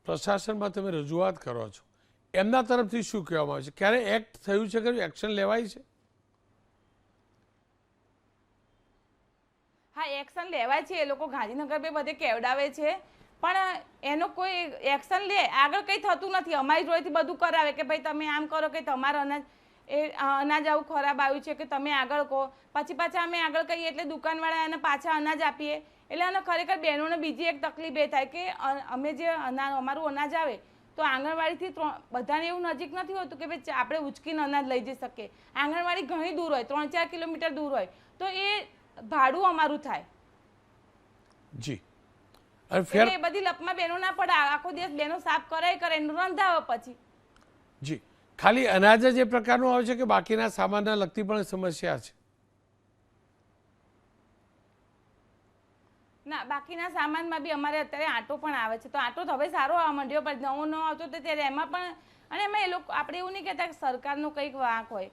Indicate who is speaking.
Speaker 1: પ્રશાસનમાં તમે રજૂઆત કરો છો, એમના તરફથી શું કહેવામાં આવે છે? ક્યારે એક્ટ થયું છે કે એક્શન લેવાય છે?
Speaker 2: હા, એક્શન લેવાય છે. એ લોકો ગાંધીનગર બી બધે કેવડાવે છે, પણ એનો કોઈ એક્શન લે આગળ કંઈ થતું નથી. અમારી જોડેથી બધું કરાવે કે ભાઈ તમે આમ કરો કે તમારું અનાજ આવું ખરાબ આવ્યું છે કે તમે આગળ કહો. પછી પાછા અમે આગળ કહીએ એટલે દુકાનવાળા એને પાછા અનાજ આપીએ. એટલે અને ખરેખર બહેનોને બીજી એક તકલીફ એ થાય કે અમે જે અમારું અનાજ આવે તો આંગણવાડીથી બધાને એવું નજીક નથી હોતું કે ભાઈ આપણે ઉચકીને અનાજ લઈ જઈ શકીએ. આંગણવાડી ઘણી દૂર હોય, 3-4 કિલોમીટર દૂર હોય, તો એ ભાડું અમારું થાય.
Speaker 1: જી.
Speaker 2: એટલે એ બધી લપમાં બહેનો ના પડે. આખો દિવસ બહેનો સાફ કરે રંધાવે પછી.
Speaker 1: જી. ખાલી અનાજ જ એ પ્રકારનું આવે છે કે બાકીના સામાનને લગતી પણ સમસ્યા છે?
Speaker 2: ના, બાકીના સામાનમાં બી અમારે અત્યારે આટો પણ આવે છે. તો આટો તો હવે સારો આવવા માંડ્યો, પણ નવો આવતો તો ત્યારે એમાં પણ, અને એમાં એ લોકો આપણે એવું નહીં કહેતા કે સરકારનો કંઈક વાંક હોય.